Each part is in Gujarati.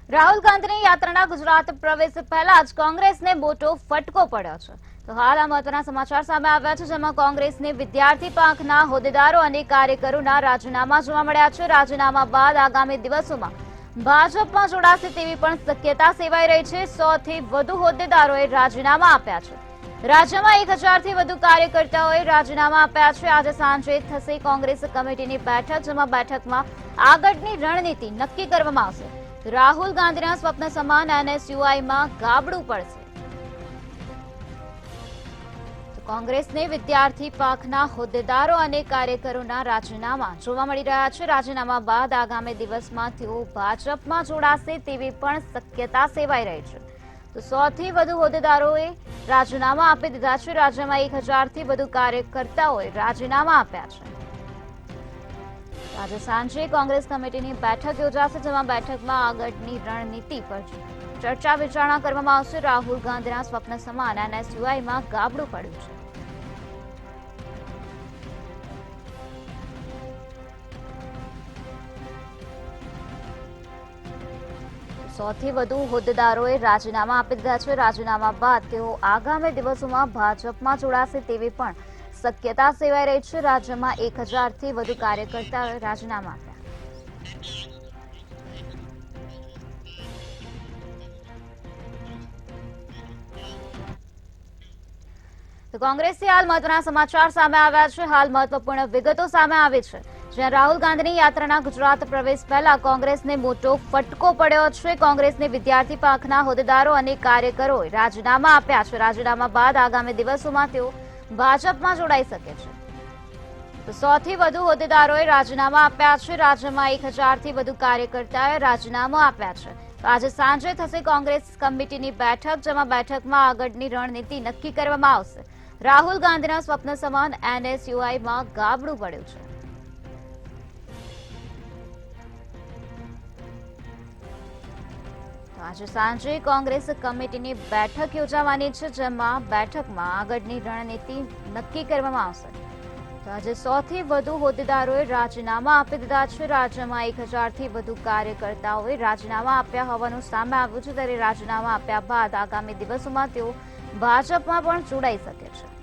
રાહુલ ગાંધીની યાત્રાના ગુજરાત પ્રવેશ પહેલા જ કોંગ્રેસને મોટો ફટકો પડ્યો છે। તો હાલ આ મહત્વના સમાચાર સામે આવ્યા છે, જેમાં કોંગ્રેસની વિદ્યાર્થી પાંખના હોદ્દેદારો અને કાર્યકરોના રાજીનામા જોવા મળ્યા છે। રાજીનામા બાદ આગામી દિવસોમાં ભાજપમાં જોડાશે તેવી પણ શક્યતા સેવાઈ રહી છે। 100 થી વધુ હોદ્દેદારોએ રાજીનામા આપ્યા છે। રાજ્યમાં 1000 થી વધુ કાર્યકર્તાઓએ રાજીનામા આપ્યા છે। આજે સાંજે થશે કોંગ્રેસ કમિટીની બેઠક, જેમાં બેઠકમાં આગળની રણનીતિ નક્કી કરવામાં આવશે। રાહુલ ગાંધીના સ્વપ્ન સમાન એનએસયુઆઈમાં ગાબડું પડશે। કોંગ્રેસને વિદ્યાર્થી પાંખના હોદ્દેદારો અને કાર્યકરોના રાજીનામા જોવા મળી રહ્યા છે। રાજીનામા બાદ આગામી દિવસમાં તેઓ ભાજપમાં જોડાશે તેવી પણ શક્યતા સેવાઈ રહી છે। તો 100 થી વધુ હોદ્દેદારોએ રાજીનામા આપી દીધા છે। રાજ્યમાં 1000 થી વધુ કાર્યકર્તાઓએ રાજીનામા આપ્યા છે। આજે સાંજે કોંગ્રેસ કમિટીની બેઠક યોજાશે, જેમાં બેઠકમાં આગળની રણનીતિ પર ચર્ચા વિચારણા કરવામાં આવશે। રાહુલ ગાંધીના સ્વપ્ન સમાન એનએસયુઆઈમાં ગાબડું પડ્યું છે। સૌથી વધુ હોદ્દેદારોએ રાજીનામા આપી દીધા છે। રાજીનામા બાદ તેઓ આગામી દિવસોમાં ભાજપમાં જોડાશે તેવી પણ શક્યતા સેવાઈ રહી છે। રાજ્યમાં 1000 થી વધુ કાર્યકર્તાઓએ રાજીનામા આપ્યા। તો કોંગ્રેસથી હાલ મહત્વના સમાચાર સામે આવ્યા છે। હાલ મહત્વપૂર્ણ વિગતો સામે આવી છે, જ્યાં રાહુલ ગાંધીની યાત્રાના ગુજરાત પ્રવેશ પહેલા કોંગ્રેસને મોટો ફટકો પડ્યો છે। કોંગ્રેસની વિદ્યાર્થી પાંખના હોદ્દેદારો અને કાર્યકરોએ રાજીનામા આપ્યા છે। રાજીનામા બાદ આગામી દિવસોમાં તેઓ ભાજપમાં જોડાઈ શકે છે। તો 100 થી વધુ હોદ્દેદારોએ રાજીનામા આપ્યા છે। રાજ્યમાં 1000 થી વધુ કાર્યકર્તાઓએ રાજીનામા આપ્યા છે। તો આજે સાંજે થશે કોંગ્રેસ કમિટીની બેઠક, જેમાં બેઠકમાં આગળની રણનીતિ નક્કી કરવામાં આવશે। રાહુલ ગાંધીના સ્વપ્ન સમાન એનએસયુઆઈમાં ગાબડું પડ્યું છે। આજે સાંજે કોંગ્રેસ કમિટીની બેઠક યોજાવાની છે, જેમાં બેઠકમાં આગળની રણનીતિ નક્કી કરવામાં આવશે। તો આજે 100 થી વધુ હોદ્દેદારોએ રાજીનામા આપી દીધા છે। રાજ્યમાં 1000 થી વધુ કાર્યકર્તાઓએ રાજીનામા આપ્યા હોવાનું સામે આવ્યું છે, ત્યારે રાજીનામા આપ્યા બાદ આગામી દિવસોમાં તેઓ ભાજપમાં પણ જોડાઈ શકે છે।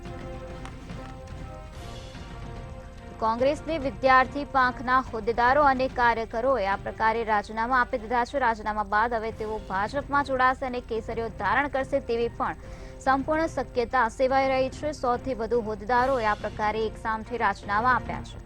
કોંગ્રેસની વિદ્યાર્થી પાંખના હોદ્દેદારો અને કાર્યકરોએ આ પ્રકારે રાજીનામા આપી દીધા છે। રાજીનામા બાદ હવે તેઓ ભાજપમાં જોડાશે અને કેસરીઓ ધારણ કરશે તેવી પણ સંપૂર્ણ શક્યતા સેવાઈ રહી છે। 100 થી વધુ હોદ્દેદારોએ આ પ્રકારે એકસામથી રાજીનામા આપ્યા છે।